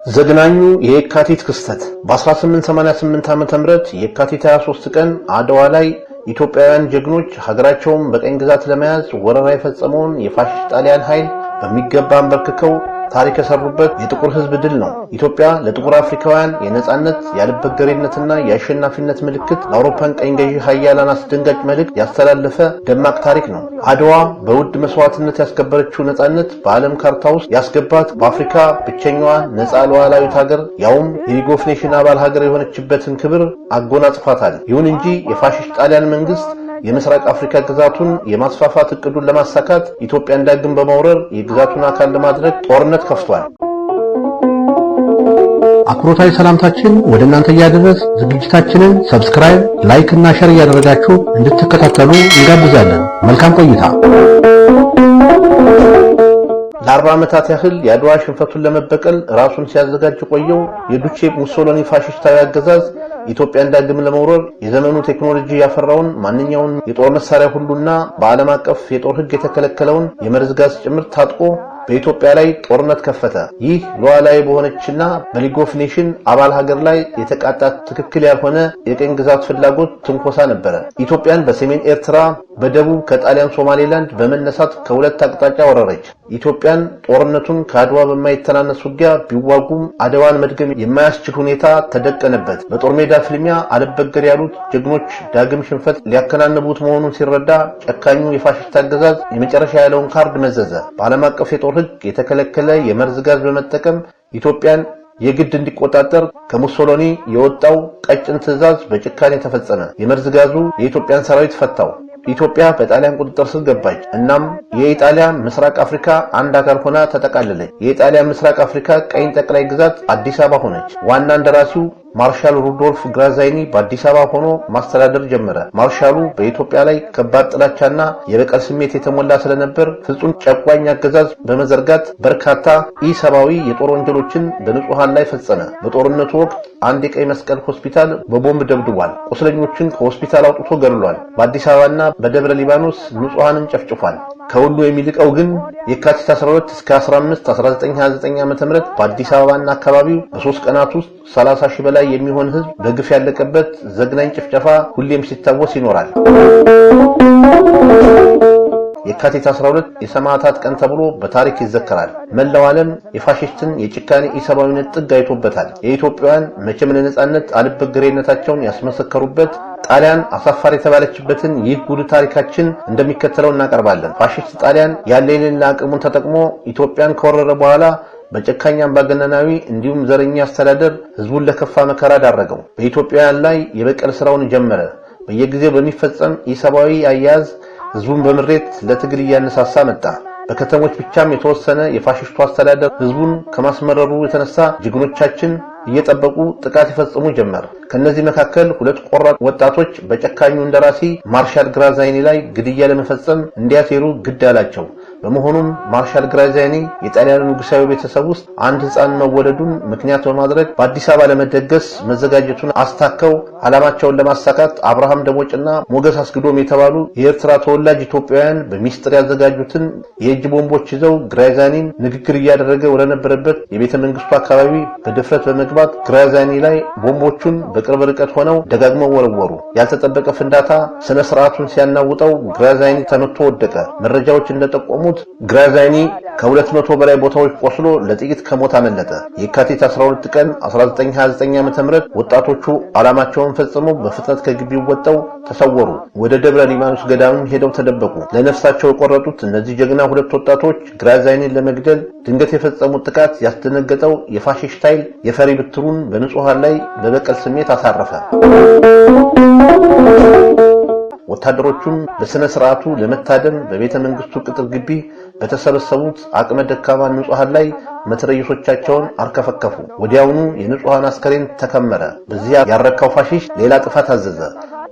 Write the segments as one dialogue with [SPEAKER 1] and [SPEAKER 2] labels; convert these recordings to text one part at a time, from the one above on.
[SPEAKER 1] ዘግናኙ የካቲት ክስተት በ1888 ዓ.ም የካቲት 23 ቀን አድዋ ላይ ኢትዮጵያውያን ጀግኖች ሀገራቸውን በቀኝ ግዛት ለመያዝ ወረራ የፈጸመውን የፋሽስት ጣሊያን ኃይል በሚገባ አንበርክከው ታሪክ የሰሩበት የጥቁር ሕዝብ ድል ነው። ኢትዮጵያ ለጥቁር አፍሪካውያን የነጻነት ያልበገሬነትና የአሸናፊነት ምልክት ለአውሮፓን ቀኝ ገዢ ኃያላን አስደንጋጭ መልእክት ያስተላለፈ ደማቅ ታሪክ ነው። አድዋ በውድ መስዋዕትነት ያስከበረችው ነጻነት በዓለም ካርታ ውስጥ ያስገባት በአፍሪካ ብቸኛዋ ነጻ ሉዓላዊት ሀገር ያውም የሊግ ኦፍ ኔሽን አባል ሀገር የሆነችበትን ክብር አጎናጽፏታል። ይሁን እንጂ የፋሽስት ጣሊያን መንግስት የምስራቅ አፍሪካ ግዛቱን የማስፋፋት እቅዱን ለማሳካት ኢትዮጵያን ዳግም በማውረር የግዛቱን አካል ለማድረግ ጦርነት ከፍቷል። አክብሮታዊ ሰላምታችን ወደ እናንተ ያደረስ ዝግጅታችንን ሰብስክራይብ፣ ላይክ እና ሼር ያደረጋችሁ እንድትከታተሉ እንጋብዛለን። መልካም ቆይታ። ለ40 ዓመታት ያህል የአድዋ ሽንፈቱን ለመበቀል ራሱን ሲያዘጋጅ ቆየው የዱቼ ሙሶሎኒ ፋሽስታዊ አገዛዝ ኢትዮጵያን ዳግም ለመውረር የዘመኑ ቴክኖሎጂ ያፈራውን ማንኛውን የጦር መሳሪያ ሁሉና በዓለም አቀፍ የጦር ሕግ የተከለከለውን የመርዝ ጋዝ ጭምር ታጥቆ በኢትዮጵያ ላይ ጦርነት ከፈተ። ይህ ሉዓላዊ በሆነችና በሊግ ኦፍ ኔሽን አባል ሀገር ላይ የተቃጣ ትክክል ያልሆነ የቀኝ ግዛት ፍላጎት ትንኮሳ ነበረ። ኢትዮጵያን በሰሜን ኤርትራ፣ በደቡብ ከጣሊያን ሶማሌላንድ በመነሳት ከሁለት አቅጣጫ ወረረች። ኢትዮጵያን ጦርነቱን ከአድዋ በማይተናነስ ውጊያ ቢዋጉም አድዋን መድገም የማያስችል ሁኔታ ተደቀነበት። በጦር ሜዳ ፍልሚያ አልበገር ያሉት ጀግኖች ዳግም ሽንፈት ሊያከናንቡት መሆኑን ሲረዳ ጨካኙ የፋሽስት አገዛዝ የመጨረሻ ያለውን ካርድ መዘዘ። በዓለም አቀፍ የጦር ሕግ የተከለከለ የመርዝ ጋዝ በመጠቀም ኢትዮጵያን የግድ እንዲቆጣጠር ከሙሶሎኒ የወጣው ቀጭን ትዕዛዝ በጭካኔ ተፈጸመ። የመርዝ ጋዙ የኢትዮጵያን ሰራዊት ፈታው። ኢትዮጵያ በጣሊያን ቁጥጥር ስር ገባች። እናም የኢጣሊያ ምስራቅ አፍሪካ አንድ አካል ሆና ተጠቃለለች። የኢጣሊያ ምስራቅ አፍሪካ ቀኝ ጠቅላይ ግዛት አዲስ አበባ ሆነች። ዋና እንደራሲው ማርሻል ሩዶልፍ ግራዛይኒ በአዲስ አበባ ሆኖ ማስተዳደር ጀመረ። ማርሻሉ በኢትዮጵያ ላይ ከባድ ጥላቻና የበቀል ስሜት የተሞላ ስለነበር ፍጹም ጨቋኝ አገዛዝ በመዘርጋት በርካታ ኢሰብአዊ የጦር ወንጀሎችን በንጹሃን ላይ ፈጸመ። በጦርነቱ ወቅት አንድ የቀይ መስቀል ሆስፒታል በቦምብ ደብድቧል። ቁስለኞችን ከሆስፒታል አውጥቶ ገድሏል። በአዲስ አበባና በደብረ ሊባኖስ ንጹሃንን ጨፍጭፏል። ከሁሉ የሚልቀው ግን የካቲት 12 እስከ 15 1929 ዓ.ም በአዲስ አበባና አካባቢው በ3 ቀናት ውስጥ 30 ሺህ በላይ የሚሆን ህዝብ በግፍ ያለቀበት ዘግናኝ ጭፍጨፋ ሁሌም ሲታወስ ይኖራል። የካቲት 12 የሰማዕታት ቀን ተብሎ በታሪክ ይዘከራል። መላው ዓለም የፋሽስትን የጭካኔ ኢሰብአዊነት ጥግ አይቶበታል። የኢትዮጵያውያን መቼም ለነጻነት አልበገሬነታቸውን ያስመሰከሩበት ጣሊያን አሳፋሪ የተባለችበትን ይህ ጉድ ታሪካችን እንደሚከተለው እናቀርባለን። ፋሽስት ጣሊያን ያለ የሌለ አቅሙን ተጠቅሞ ኢትዮጵያን ከወረረ በኋላ በጨካኝ አምባገነናዊ እንዲሁም ዘረኛ አስተዳደር ህዝቡን ለከፋ መከራ ዳረገው። በኢትዮጵያውያን ላይ የበቀል ስራውን ጀመረ። በየጊዜው በሚፈጸም ኢሰብአዊ አያያዝ ህዝቡን በምሬት ለትግል እያነሳሳ መጣ። በከተሞች ብቻም የተወሰነ የፋሽስቱ አስተዳደር ህዝቡን ከማስመረሩ የተነሳ ጀግኖቻችን እየጠበቁ ጥቃት ይፈጽሙ ጀመር። ከነዚህ መካከል ሁለት ቆራጥ ወጣቶች በጨካኙ እንደራሲ ማርሻል ግራዛይኒ ላይ ግድያ ለመፈጸም እንዲያሴሩ ግድ አላቸው። በመሆኑም ማርሻል ግራዛይኒ የጣሊያኑ ንጉሳዊ ቤተሰብ ውስጥ አንድ ህፃን መወለዱን ምክንያት በማድረግ በአዲስ አበባ ለመደገስ መዘጋጀቱን አስታከው ዓላማቸውን ለማሳካት አብርሃም ደሞጭና ሞገስ አስግዶም የተባሉ የኤርትራ ተወላጅ ኢትዮጵያውያን በሚስጥር ያዘጋጁትን የእጅ ቦምቦች ይዘው ግራዛይኒን ንግግር እያደረገ ወደነበረበት የቤተ መንግስቱ አካባቢ በድፍረት በመግባት ግራዛይኒ ላይ ቦምቦቹን በቅርብ ርቀት ሆነው ደጋግመው ወረወሩ። ያልተጠበቀ ፍንዳታ ስነ ስርዓቱን ሲያናውጠው ግራዛይኒ ተመቶ ወደቀ። መረጃዎች እንደጠቆሙት ግራዛይኒ ከ200 በላይ ቦታዎች ቆስሎ ለጥቂት ከሞት አመለጠ። የካቲት 12 ቀን 1929 ዓ.ም ወጣቶቹ ዓላማቸውን ፈጽመው በፍጥነት ከግቢው ወጥተው ተሰወሩ። ወደ ደብረ ሊባኖስ ገዳም ሄደው ተደበቁ። ለነፍሳቸው የቆረጡት እነዚህ ጀግና ሁለት ወጣቶች ግራዛይኒን ለመግደል ድንገት የፈጸሙት ጥቃት ያስደነገጠው የፋሽስት ኃይል የፈሪ ብትሩን በንጹሃን ላይ በበቀል ስሜት አሳረፈ። ወታደሮቹም በስነ ስርዓቱ ለመታደም በቤተ መንግስቱ ቅጥር ግቢ በተሰበሰቡት አቅመ ደካማ ንጹሃን ላይ መትረየሶቻቸውን አርከፈከፉ። ወዲያውኑ የንጹሃን አስከሬን ተከመረ። በዚያ ያረካው ፋሽስት ሌላ ጥፋት አዘዘ።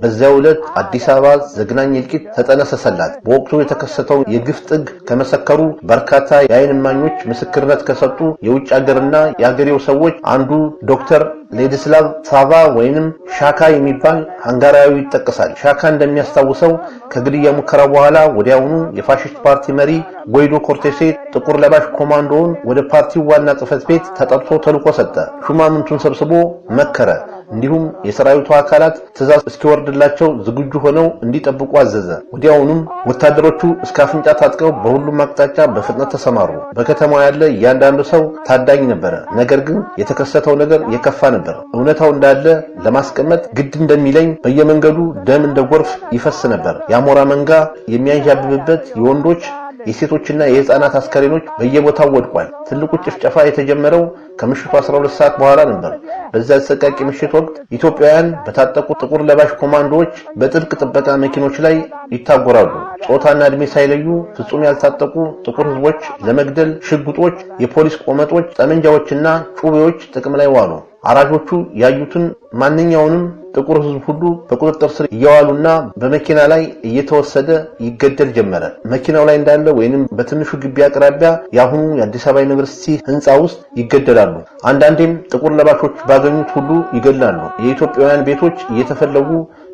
[SPEAKER 1] በዚያው ዕለት አዲስ አበባ ዘግናኝ እልቂት ተጠነሰሰላት። በወቅቱ የተከሰተው የግፍ ጥግ ከመሰከሩ በርካታ የዓይን እማኞች ምስክርነት ከሰጡ የውጭ ሀገርና የአገሬው ሰዎች አንዱ ዶክተር ሌዲስላቭ ሳቫ ወይንም ሻካ የሚባል ሃንጋሪያዊ ይጠቀሳል። ሻካ እንደሚያስታውሰው ከግድያ ሙከራ በኋላ ወዲያውኑ የፋሺስት ፓርቲ መሪ ጎይዶ ኮርቴሴ ጥቁር ለባሽ ኮማንዶውን ወደ ፓርቲው ዋና ጽሕፈት ቤት ተጠርቶ ተልኮ ሰጠ። ሹማምንቱን ሰብስቦ መከረ። እንዲሁም የሰራዊቱ አካላት ትዕዛዝ እስኪወርድላቸው ዝግጁ ሆነው እንዲጠብቁ አዘዘ። ወዲያውኑም ወታደሮቹ እስከ አፍንጫ ታጥቀው በሁሉም አቅጣጫ በፍጥነት ተሰማሩ። በከተማው ያለ እያንዳንዱ ሰው ታዳኝ ነበረ። ነገር ግን የተከሰተው ነገር የከፋ ነበር። እውነታው እንዳለ ለማስቀመጥ ግድ እንደሚለኝ በየመንገዱ ደም እንደ ጎርፍ ይፈስ ነበር። የአሞራ መንጋ የሚያንዣብብበት የወንዶች የሴቶችና የህፃናት አስከሬኖች በየቦታው ወድቋል። ትልቁ ጭፍጨፋ የተጀመረው ከምሽቱ 12 ሰዓት በኋላ ነበር። በዛ አሰቃቂ ምሽት ወቅት ኢትዮጵያውያን በታጠቁ ጥቁር ለባሽ ኮማንዶዎች በጥብቅ ጥበቃ መኪኖች ላይ ይታጎራሉ። ጾታና እድሜ ሳይለዩ ፍጹም ያልታጠቁ ጥቁር ህዝቦች ለመግደል ሽጉጦች፣ የፖሊስ ቆመጦች፣ ጠመንጃዎችና ጩቤዎች ጥቅም ላይ ዋሉ። አራጆቹ ያዩትን ማንኛውንም ጥቁር ህዝብ ሁሉ በቁጥጥር ስር እያዋሉና በመኪና ላይ እየተወሰደ ይገደል ጀመረ። መኪናው ላይ እንዳለ ወይንም በትንሹ ግቢ አቅራቢያ ያሁኑ የአዲስ አበባ ዩኒቨርሲቲ ህንጻ ውስጥ ይገደላሉ። አንዳንዴም ጥቁር ለባሾች ባገኙት ሁሉ ይገላሉ። የኢትዮጵያውያን ቤቶች እየተፈለጉ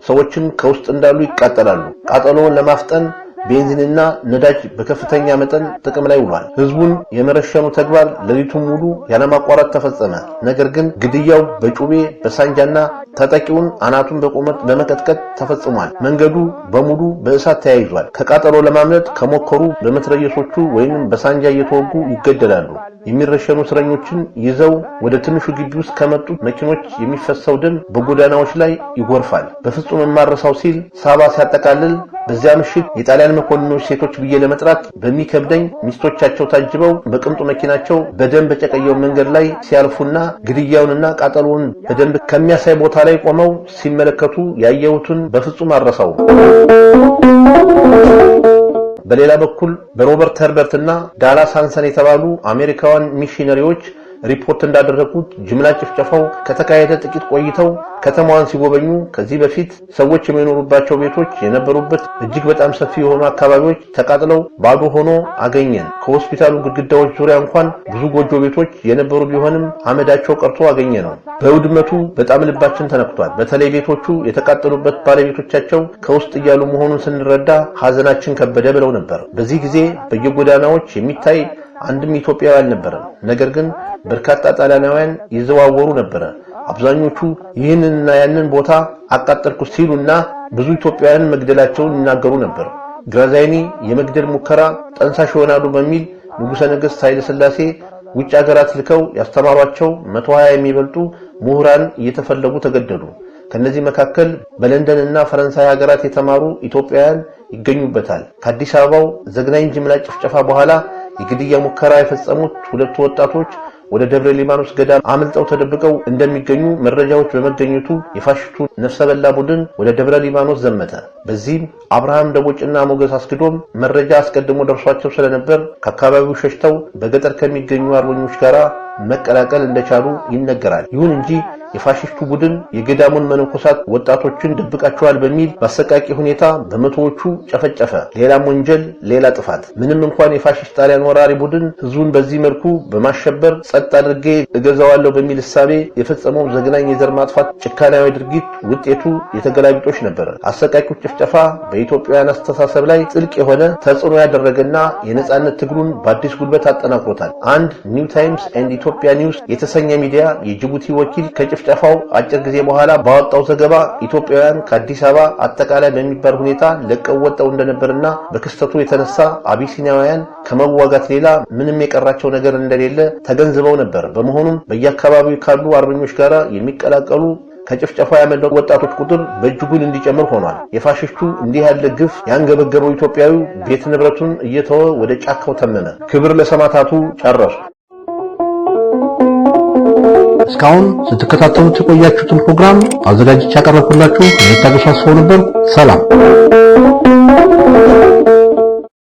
[SPEAKER 1] ሰዎችን ከውስጥ እንዳሉ ይቃጠላሉ። ቃጠሎውን ለማፍጠን ቤንዚንና ነዳጅ በከፍተኛ መጠን ጥቅም ላይ ውሏል። ህዝቡን የመረሸኑ ተግባር ሌሊቱን ሙሉ ያለማቋረጥ ተፈጸመ። ነገር ግን ግድያው በጩቤ በሳንጃና ተጠቂውን አናቱን በቁመት በመቀጥቀጥ ተፈጽሟል። መንገዱ በሙሉ በእሳት ተያይዟል። ከቃጠሎ ለማምለጥ ከሞከሩ በመትረየሶቹ ወይንም በሳንጃ እየተወጉ ይገደላሉ። የሚረሸኑ እስረኞችን ይዘው ወደ ትንሹ ግቢ ውስጥ ከመጡት መኪኖች የሚፈሰው ደም በጎዳናዎች ላይ ይጎርፋል። በፍጹም የማረሳው ሲል ሳባ ሲያጠቃልል በዚያ ምሽት የጣሊያን መኮንኖች ሴቶች ብዬ ለመጥራት በሚከብደኝ ሚስቶቻቸው ታጅበው በቅንጡ መኪናቸው በደንብ በጨቀየው መንገድ ላይ ሲያልፉና ግድያውንና ቃጠሎውን በደንብ ከሚያሳይ ቦታ ላይ ቆመው ሲመለከቱ ያየሁትን በፍጹም አረሳው። በሌላ በኩል በሮበርት ኸርበርትና ዳላስ ሃንሰን የተባሉ አሜሪካውያን ሚሽነሪዎች ሪፖርት እንዳደረጉት ጅምላ ጭፍጨፋው ከተካሄደ ጥቂት ቆይተው ከተማዋን ሲጎበኙ ከዚህ በፊት ሰዎች የሚኖሩባቸው ቤቶች የነበሩበት እጅግ በጣም ሰፊ የሆኑ አካባቢዎች ተቃጥለው ባዶ ሆኖ አገኘን። ከሆስፒታሉ ግድግዳዎች ዙሪያ እንኳን ብዙ ጎጆ ቤቶች የነበሩ ቢሆንም አመዳቸው ቀርቶ አገኘ ነው። በውድመቱ በጣም ልባችን ተነክቷል። በተለይ ቤቶቹ የተቃጠሉበት ባለቤቶቻቸው ከውስጥ እያሉ መሆኑን ስንረዳ ሐዘናችን ከበደ ብለው ነበር። በዚህ ጊዜ በየጎዳናዎች የሚታይ አንድም ኢትዮጵያዊ አልነበረም። ነገር ግን በርካታ ጣሊያናውያን ይዘዋወሩ ነበር። አብዛኞቹ ይህንንና ያንን ቦታ አቃጠልኩ ሲሉና ብዙ ኢትዮጵያውያን መግደላቸውን ይናገሩ ነበር። ግራዛይኒ የመግደል ሙከራ ጠንሳሽ ይሆናሉ በሚል ንጉሠ ነገሥት ኃይለ ሥላሴ ውጭ ሀገራት ልከው ያስተማሯቸው 120 የሚበልጡ ምሁራን እየተፈለጉ ተገደሉ። ከነዚህ መካከል በለንደንና ፈረንሳይ ሀገራት የተማሩ ኢትዮጵያውያን ይገኙበታል። ከአዲስ አበባው ዘግናኝ ጅምላ ጭፍጨፋ በኋላ የግድያ ሙከራ የፈጸሙት ሁለቱ ወጣቶች ወደ ደብረ ሊባኖስ ገዳም አምልጠው ተደብቀው እንደሚገኙ መረጃዎች በመገኘቱ የፋሽስቱ ነፍሰ በላ ቡድን ወደ ደብረ ሊባኖስ ዘመተ። በዚህም አብርሃም ደቦጭና ሞገስ አስገዶም መረጃ አስቀድሞ ደርሷቸው ስለነበር ከአካባቢው ሸሽተው በገጠር ከሚገኙ አርበኞች ጋር መቀላቀል እንደቻሉ ይነገራል። ይሁን እንጂ የፋሽስቱ ቡድን የገዳሙን መነኮሳት ወጣቶችን ደብቃቸዋል በሚል በአሰቃቂ ሁኔታ በመቶዎቹ ጨፈጨፈ። ሌላም ወንጀል፣ ሌላ ጥፋት። ምንም እንኳን የፋሽስት ጣሊያን ወራሪ ቡድን ህዝቡን በዚህ መልኩ በማሸበር ጸጥ አድርጌ እገዛዋለሁ በሚል እሳቤ የፈጸመው ዘግናኝ የዘር ማጥፋት ጭካናዊ ድርጊት ውጤቱ የተገላቢጦሽ ነበር። አሰቃቂው ጭፍጨፋ በኢትዮጵያውያን አስተሳሰብ ላይ ጥልቅ የሆነ ተጽዕኖ ያደረገና የነጻነት ትግሉን በአዲስ ጉልበት አጠናክሮታል። አንድ ኒው ታይምስ ኤንድ ኢትዮጵያ ኒውስ የተሰኘ ሚዲያ የጅቡቲ ወኪል ጭፍጨፋው አጭር ጊዜ በኋላ ባወጣው ዘገባ ኢትዮጵያውያን ከአዲስ አበባ አጠቃላይ በሚባል ሁኔታ ለቀው ወጣው እንደነበርና በክስተቱ የተነሳ አቢሲኒያውያን ከመዋጋት ሌላ ምንም የቀራቸው ነገር እንደሌለ ተገንዝበው ነበር። በመሆኑም በየአካባቢው ካሉ አርበኞች ጋር የሚቀላቀሉ ከጭፍጨፋ ያመለጡ ወጣቶች ቁጥር በእጅጉን እንዲጨምር ሆኗል። የፋሽስቱ እንዲህ ያለ ግፍ ያንገበገበው ኢትዮጵያዊ ቤት ንብረቱን እየተወ ወደ ጫካው ተመነ። ክብር ለሰማዕታቱ። ጨረሱ። እስካሁን ስትከታተሉት የቆያችሁትን ፕሮግራም አዘጋጅቼ ያቀረብኩላችሁ ታገሱ አስፋው ነበር። ሰላም።